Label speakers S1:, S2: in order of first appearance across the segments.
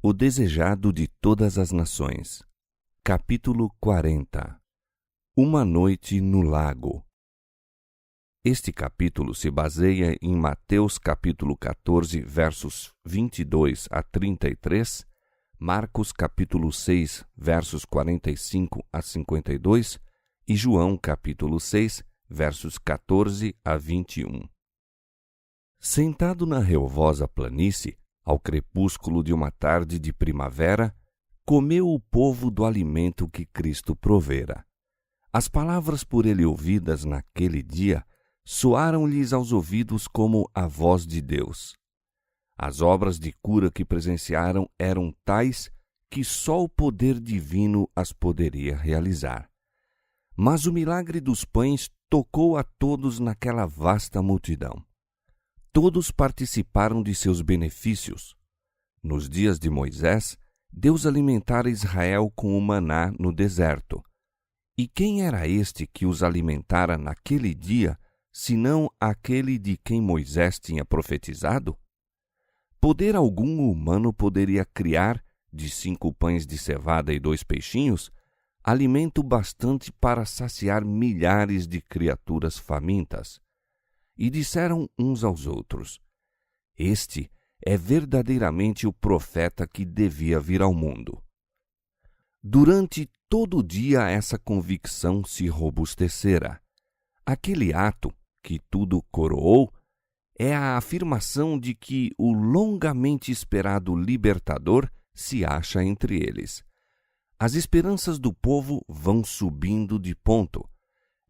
S1: O desejado de todas as nações. Capítulo 40. Uma noite no lago. Este capítulo se baseia em Mateus capítulo 14, versos 22 a 33, Marcos capítulo 6, versos 45 a 52 e João capítulo 6, versos 14 a 21. Sentado na relvosa planície, ao crepúsculo de uma tarde de primavera, comeu o povo do alimento que Cristo provera. As palavras por ele ouvidas naquele dia soaram-lhes aos ouvidos como a voz de Deus. As obras de cura que presenciaram eram tais que só o poder divino as poderia realizar. Mas o milagre dos pães tocou a todos naquela vasta multidão. Todos participaram de seus benefícios. Nos dias de Moisés, Deus alimentara Israel com o maná no deserto. E quem era este que os alimentara naquele dia, senão aquele de quem Moisés tinha profetizado? Poder algum humano poderia criar, de 5 pães de cevada e 2 peixinhos, alimento bastante para saciar milhares de criaturas famintas? E disseram uns aos outros: Este é verdadeiramente o profeta que devia vir ao mundo. Durante todo o dia essa convicção se robustecera. Aquele ato, que tudo coroou, é a afirmação de que o longamente esperado libertador se acha entre eles. As esperanças do povo vão subindo de ponto.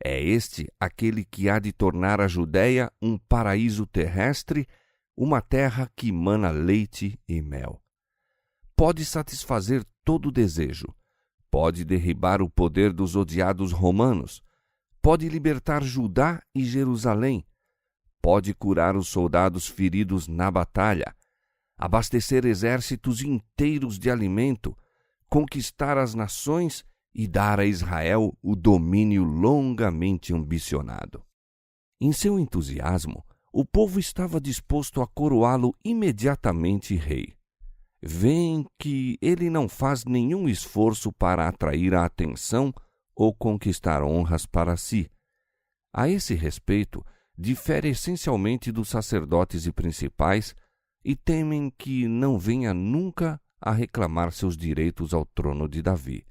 S1: É este aquele que há de tornar a Judéia um paraíso terrestre, uma terra que mana leite e mel. Pode satisfazer todo desejo, pode derribar o poder dos odiados romanos, pode libertar Judá e Jerusalém, pode curar os soldados feridos na batalha, abastecer exércitos inteiros de alimento, conquistar as nações e dar a Israel o domínio longamente ambicionado. Em seu entusiasmo, o povo estava disposto a coroá-lo imediatamente rei. Veem que ele não faz nenhum esforço para atrair a atenção ou conquistar honras para si. A esse respeito, difere essencialmente dos sacerdotes e principais e temem que não venha nunca a reclamar seus direitos ao trono de Davi.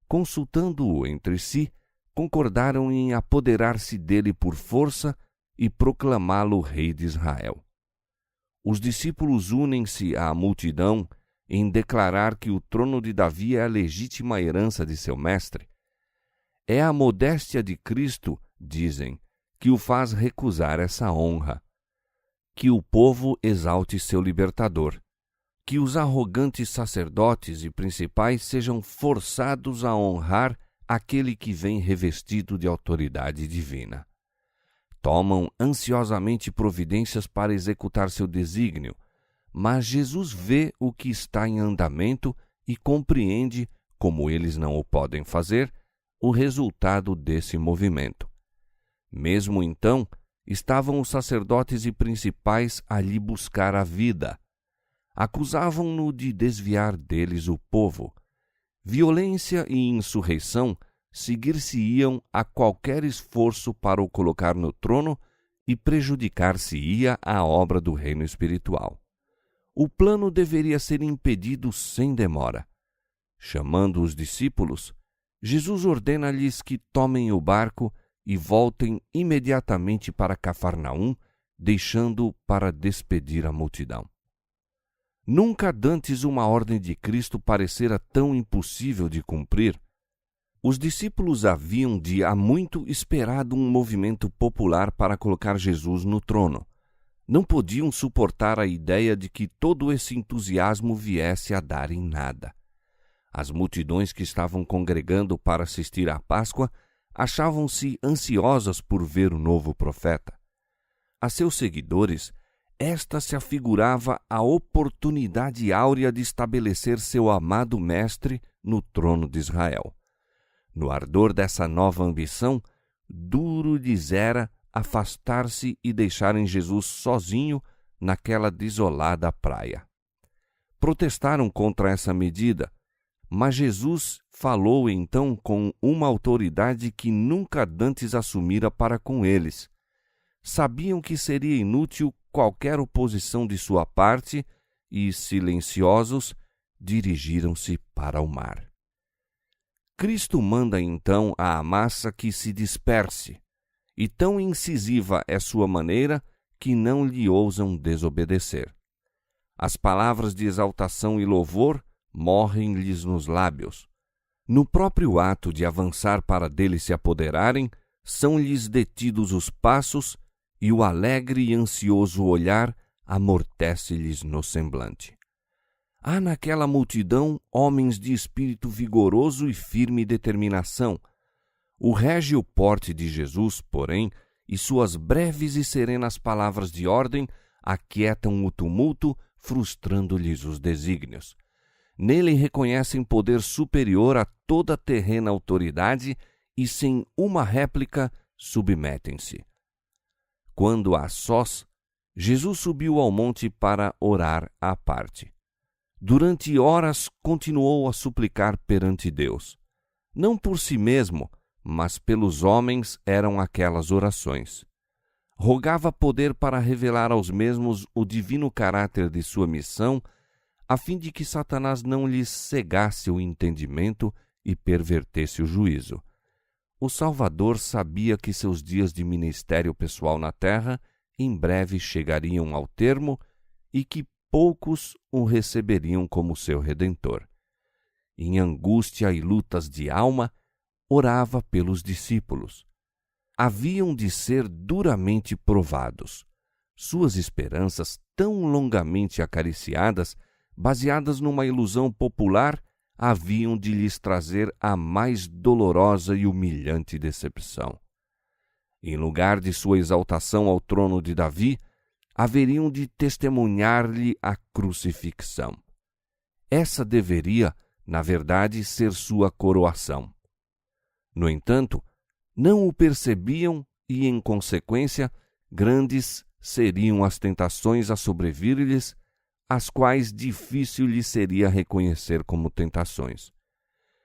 S1: Consultando-o entre si, concordaram em apoderar-se dele por força e proclamá-lo rei de Israel. Os discípulos unem-se à multidão em declarar que o trono de Davi é a legítima herança de seu mestre. É a modéstia de Cristo, dizem, que o faz recusar essa honra. Que o povo exalte seu libertador. Que os arrogantes sacerdotes e principais sejam forçados a honrar aquele que vem revestido de autoridade divina. Tomam ansiosamente providências para executar seu desígnio, mas Jesus vê o que está em andamento e compreende, como eles não o podem fazer, o resultado desse movimento. Mesmo então, estavam os sacerdotes e principais a lhe buscar a vida. Acusavam-no de desviar deles o povo. Violência e insurreição seguir-se-iam a qualquer esforço para o colocar no trono e prejudicar-se-ia a obra do reino espiritual. O plano deveria ser impedido sem demora. Chamando os discípulos, Jesus ordena-lhes que tomem o barco e voltem imediatamente para Cafarnaum, deixando-o para despedir a multidão. Nunca dantes uma ordem de Cristo parecera tão impossível de cumprir. Os discípulos haviam de há muito esperado um movimento popular para colocar Jesus no trono. Não podiam suportar a ideia de que todo esse entusiasmo viesse a dar em nada. As multidões que estavam congregando para assistir à Páscoa achavam-se ansiosas por ver o novo profeta. A seus seguidores, esta se afigurava a oportunidade áurea de estabelecer seu amado mestre no trono de Israel. No ardor dessa nova ambição, duro lhes era afastar-se e deixarem Jesus sozinho naquela desolada praia. protestaram contra essa medida, mas Jesus falou então com uma autoridade que nunca dantes assumira para com eles. Sabiam que seria inútil qualquer oposição de sua parte e, silenciosos, dirigiram-se para o mar. Cristo manda então à massa que se disperse, e tão incisiva é sua maneira que não lhe ousam desobedecer. As palavras de exaltação e louvor morrem-lhes nos lábios. No próprio ato de avançar para dele se apoderarem, são-lhes detidos os passos e o alegre e ansioso olhar amortece-lhes no semblante. Há naquela multidão homens de espírito vigoroso e firme determinação. O régio porte de Jesus, porém, e suas breves e serenas palavras de ordem aquietam o tumulto, frustrando-lhes os desígnios. Nele reconhecem poder superior a toda terrena autoridade e, sem uma réplica, submetem-se. Quando a sós, Jesus subiu ao monte para orar à parte. Durante horas continuou a suplicar perante Deus. Não por si mesmo, mas pelos homens eram aquelas orações. Rogava poder para revelar aos mesmos o divino caráter de sua missão, a fim de que Satanás não lhes cegasse o entendimento e pervertesse o juízo. O Salvador sabia que seus dias de ministério pessoal na terra em breve chegariam ao termo e que poucos o receberiam como seu Redentor. Em angústia e lutas de alma, orava pelos discípulos. Haviam de ser duramente provados. Suas esperanças, tão longamente acariciadas, baseadas numa ilusão popular, haviam de lhes trazer a mais dolorosa e humilhante decepção. Em lugar de sua exaltação ao trono de Davi, haveriam de testemunhar-lhe a crucifixão. Essa deveria, na verdade, ser sua coroação. No entanto, não o percebiam e, em consequência, grandes seriam as tentações a sobrevir-lhes, as quais difícil lhe seria reconhecer como tentações.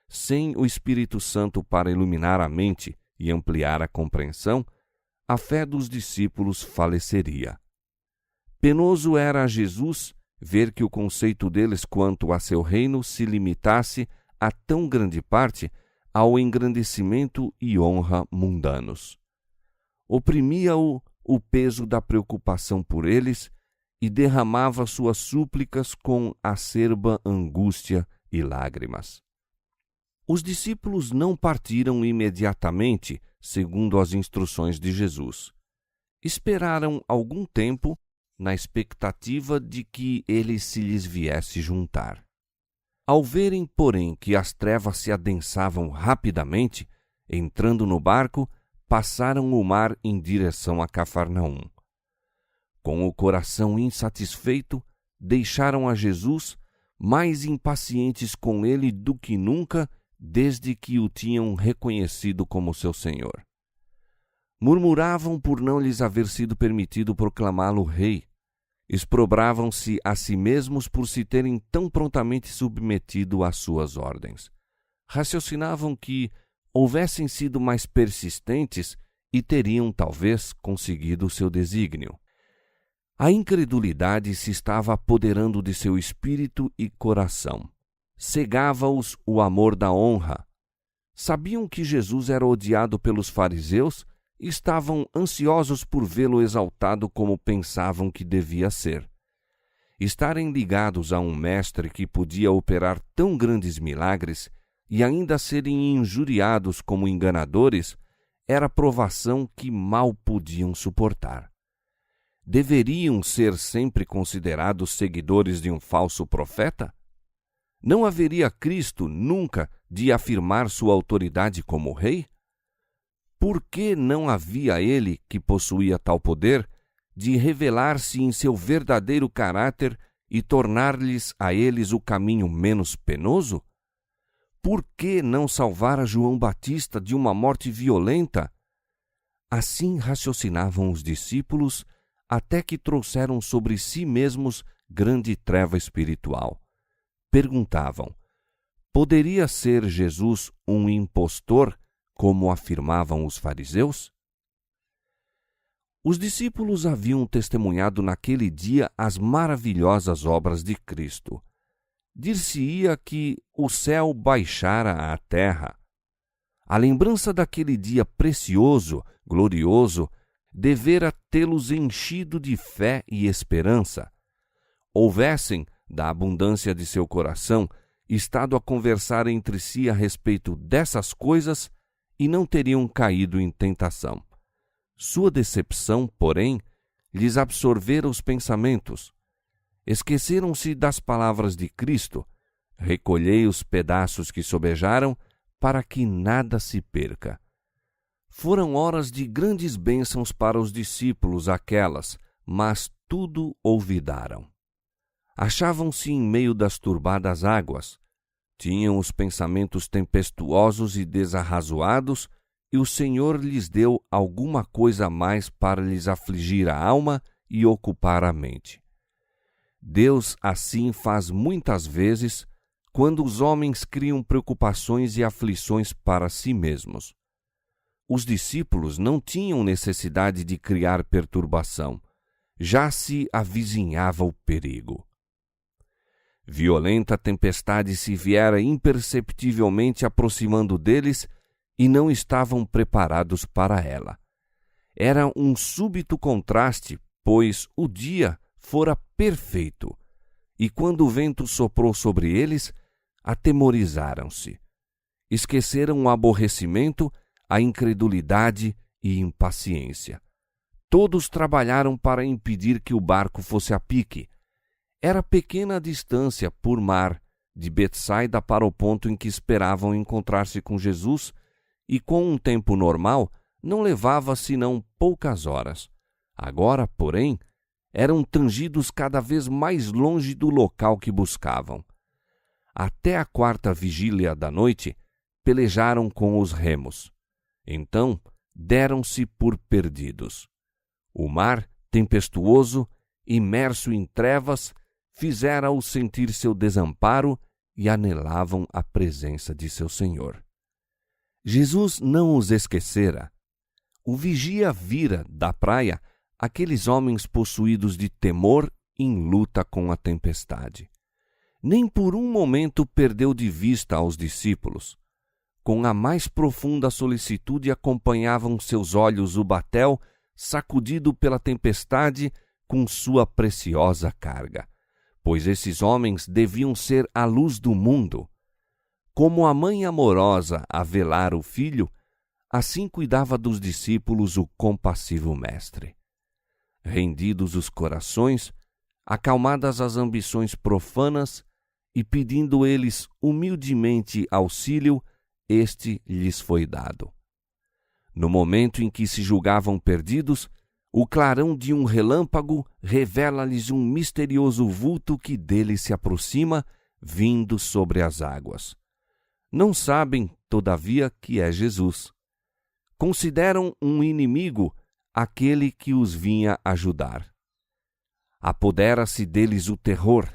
S1: Sem o Espírito Santo para iluminar a mente e ampliar a compreensão, a fé dos discípulos faleceria. Penoso era a Jesus ver que o conceito deles quanto a seu reino se limitasse a tão grande parte ao engrandecimento e honra mundanos. Oprimia-o o peso da preocupação por eles e derramava suas súplicas com acerba angústia e lágrimas. Os discípulos não partiram imediatamente, segundo as instruções de Jesus. Esperaram algum tempo na expectativa de que ele se lhes viesse juntar. Ao verem, porém, que as trevas se adensavam rapidamente, entrando no barco, passaram o mar em direção a Cafarnaum. Com o coração insatisfeito, deixaram a Jesus, mais impacientes com ele do que nunca, desde que o tinham reconhecido como seu Senhor. Murmuravam por não lhes haver sido permitido proclamá-lo rei. Exprobravam-se a si mesmos por se terem tão prontamente submetido às suas ordens. Raciocinavam que houvessem sido mais persistentes e teriam, talvez, conseguido o seu desígnio. A incredulidade se estava apoderando de seu espírito e coração. Cegava-os o amor da honra. Sabiam que Jesus era odiado pelos fariseus e estavam ansiosos por vê-lo exaltado como pensavam que devia ser. Estarem ligados a um mestre que podia operar tão grandes milagres e ainda serem injuriados como enganadores era provação que mal podiam suportar. Deveriam ser sempre considerados seguidores de um falso profeta? Não haveria Cristo nunca de afirmar sua autoridade como rei? Por que não havia ele, que possuía tal poder, de revelar-se em seu verdadeiro caráter e tornar-lhes a eles o caminho menos penoso? Por que não salvara João Batista de uma morte violenta? Assim raciocinavam os discípulos, até que trouxeram sobre si mesmos grande treva espiritual. perguntavam: poderia ser Jesus um impostor, como afirmavam os fariseus? Os discípulos haviam testemunhado naquele dia as maravilhosas obras de Cristo. Dir-se-ia que o céu baixara à terra. A lembrança daquele dia precioso, glorioso, devera tê-los enchido de fé e esperança. Houvessem, da abundância de seu coração, estado a conversar entre si a respeito dessas coisas e não teriam caído em tentação. Sua decepção, porém, lhes absorvera os pensamentos. Esqueceram-se das palavras de Cristo: recolhei os pedaços que sobejaram, para que nada se perca. Foram horas de grandes bênçãos para os discípulos aquelas, mas tudo olvidaram. Achavam-se em meio das turbadas águas, tinham os pensamentos tempestuosos e desarrazoados, e o Senhor lhes deu alguma coisa a mais para lhes afligir a alma e ocupar a mente. Deus assim faz muitas vezes, quando os homens criam preocupações e aflições para si mesmos. Os discípulos não tinham necessidade de criar perturbação, já se avizinhava o perigo. Violenta tempestade se viera imperceptivelmente aproximando deles e não estavam preparados para ela. Era um súbito contraste, pois o dia fora perfeito, e quando o vento soprou sobre eles, atemorizaram-se. Esqueceram o aborrecimento, a incredulidade e impaciência. Todos trabalharam para impedir que o barco fosse a pique. Era pequena a distância, por mar, de Betsaida para o ponto em que esperavam encontrar-se com Jesus, e com um tempo normal não levava senão poucas horas. Agora, porém, eram tangidos cada vez mais longe do local que buscavam. Até a 4ª vigília da noite, pelejaram com os remos. Então, deram-se por perdidos. O mar, tempestuoso, imerso em trevas, fizera-os sentir seu desamparo e anelavam a presença de seu Senhor. Jesus não os esquecera. O vigia vira, da praia, aqueles homens possuídos de temor em luta com a tempestade. Nem por um momento perdeu de vista aos discípulos. Com a mais profunda solicitude acompanhavam seus olhos o batel, sacudido pela tempestade, com sua preciosa carga, pois esses homens deviam ser a luz do mundo. Como a mãe amorosa a velar o filho, assim cuidava dos discípulos o compassivo mestre. Rendidos os corações, acalmadas as ambições profanas, e pedindo eles humildemente auxílio, este lhes foi dado. No momento em que se julgavam perdidos, o clarão de um relâmpago revela-lhes um misterioso vulto que deles se aproxima, vindo sobre as águas. Não sabem, todavia, que é Jesus. Consideram um inimigo aquele que os vinha ajudar. Apodera-se deles o terror.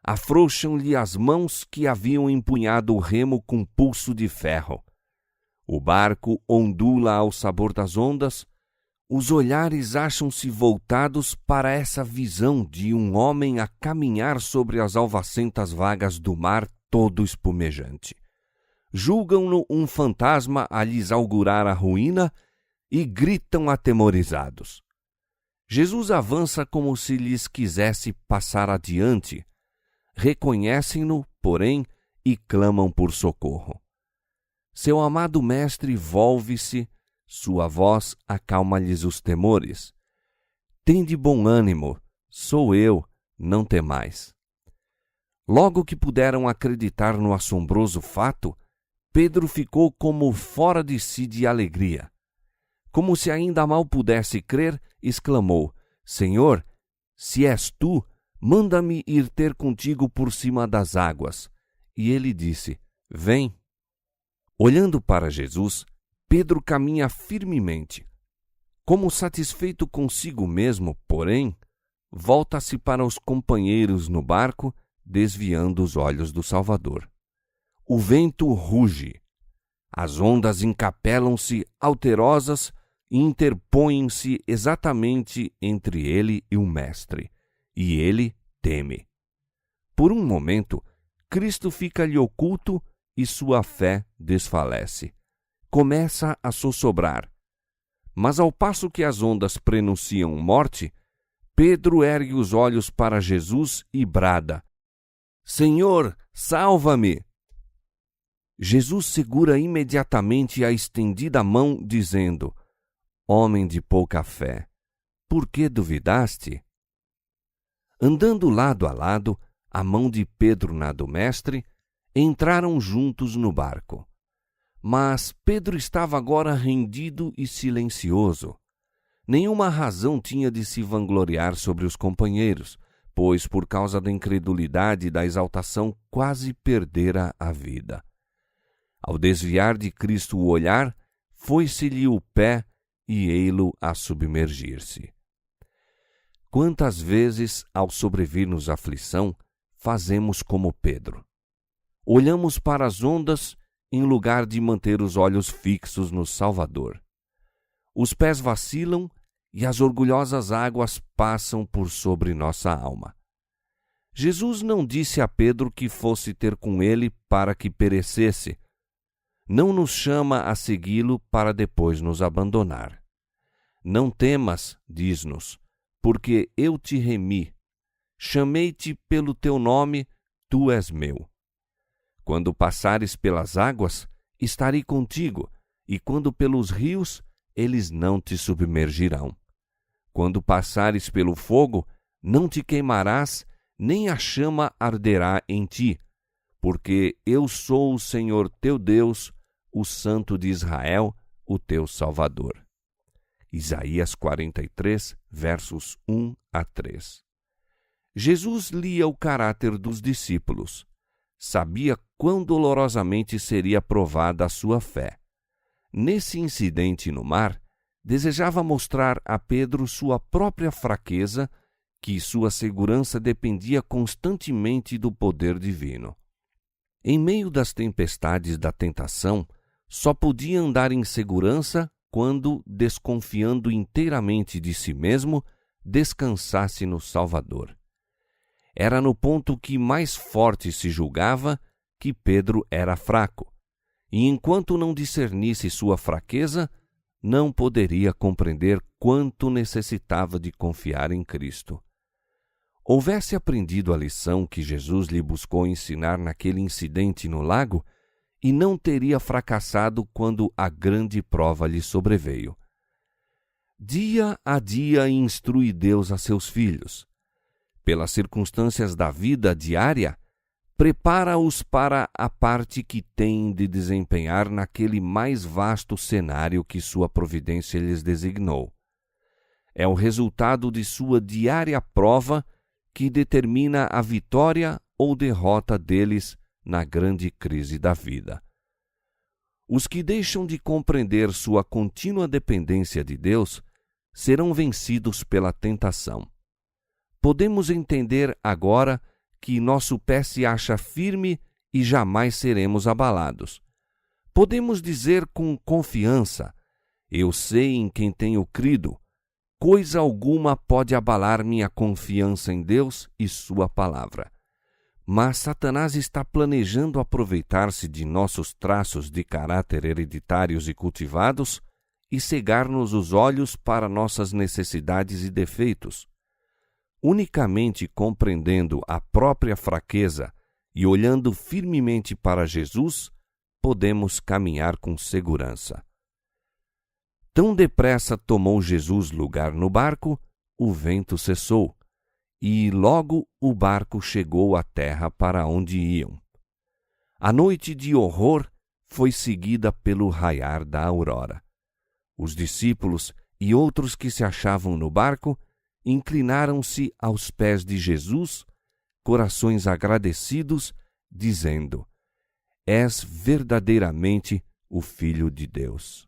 S1: Afrouxam-lhe as mãos que haviam empunhado o remo com pulso de ferro. O barco ondula ao sabor das ondas. Os olhares acham-se voltados para essa visão de um homem a caminhar sobre as alvacentas vagas do mar todo espumejante. Julgam-no um fantasma a lhes augurar a ruína e gritam atemorizados. Jesus avança como se lhes quisesse passar adiante. Reconhecem-no, porém, e clamam por socorro. Seu amado mestre volve-se, sua voz acalma-lhes os temores. Tende bom ânimo, sou eu, não temais. Logo que puderam acreditar no assombroso fato, Pedro ficou como fora de si de alegria. Como se ainda mal pudesse crer, exclamou: Senhor, se és tu, manda-me ir ter contigo por cima das águas. E ele disse: Vem. Olhando para Jesus, Pedro caminha firmemente. Como satisfeito consigo mesmo, porém, volta-se para os companheiros no barco, desviando os olhos do Salvador. O vento ruge. As ondas encapelam-se alterosas e interpõem-se exatamente entre ele e o Mestre, e ele teme. Por um momento, Cristo fica-lhe oculto e sua fé desfalece. Começa a sossobrar. Mas ao passo que as ondas prenunciam morte, Pedro ergue os olhos para Jesus e brada: Senhor, salva-me! Jesus segura imediatamente a estendida mão, dizendo: Homem de pouca fé, por que duvidaste? Andando lado a lado, a mão de Pedro na do Mestre, entraram juntos no barco. Mas Pedro estava agora rendido e silencioso. Nenhuma razão tinha de se vangloriar sobre os companheiros, pois, por causa da incredulidade e da exaltação, quase perdera a vida. Ao desviar de Cristo o olhar, foi-se-lhe o pé e ei-lo a submergir-se. Quantas vezes, ao sobrevir-nos aflição, fazemos como Pedro? Olhamos para as ondas em lugar de manter os olhos fixos no Salvador. Os pés vacilam e as orgulhosas águas passam por sobre nossa alma. Jesus não disse a Pedro que fosse ter com ele para que perecesse. Não nos chama a segui-lo para depois nos abandonar. Não temas, diz-nos, porque eu te remi. Chamei-te pelo teu nome, tu és meu. Quando passares pelas águas, estarei contigo, e quando pelos rios, eles não te submergirão. Quando passares pelo fogo, não te queimarás, nem a chama arderá em ti, porque eu sou o Senhor teu Deus, o Santo de Israel, o teu Salvador. Isaías 43, versos 1 a 3. Jesus lia o caráter dos discípulos. Sabia quão dolorosamente seria provada a sua fé. Nesse incidente no mar, desejava mostrar a Pedro sua própria fraqueza, que sua segurança dependia constantemente do poder divino. Em meio das tempestades da tentação, só podia andar em segurança quando, desconfiando inteiramente de si mesmo, descansasse no Salvador. Era no ponto que mais forte se julgava que Pedro era fraco, e enquanto não discernisse sua fraqueza, não poderia compreender quanto necessitava de confiar em Cristo. Houvesse aprendido a lição que Jesus lhe buscou ensinar naquele incidente no lago, e não teria fracassado quando a grande prova lhe sobreveio. Dia a dia instrui Deus a seus filhos. Pelas circunstâncias da vida diária, prepara-os para a parte que têm de desempenhar naquele mais vasto cenário que sua providência lhes designou. É o resultado de sua diária prova que determina a vitória ou derrota deles na grande crise da vida. Os que deixam de compreender sua contínua dependência de Deus serão vencidos pela tentação. Podemos entender agora que nosso pé se acha firme e jamais seremos abalados. Podemos dizer com confiança: eu sei em quem tenho crido, coisa alguma pode abalar minha confiança em Deus e sua palavra. Mas Satanás está planejando aproveitar-se de nossos traços de caráter hereditários e cultivados e cegar-nos os olhos para nossas necessidades e defeitos. Unicamente compreendendo a própria fraqueza e olhando firmemente para Jesus, podemos caminhar com segurança. Tão depressa tomou Jesus lugar no barco, o vento cessou, e logo o barco chegou à terra para onde iam. A noite de horror foi seguida pelo raiar da aurora. Os discípulos e outros que se achavam no barco inclinaram-se aos pés de Jesus, corações agradecidos, dizendo: És verdadeiramente o Filho de Deus.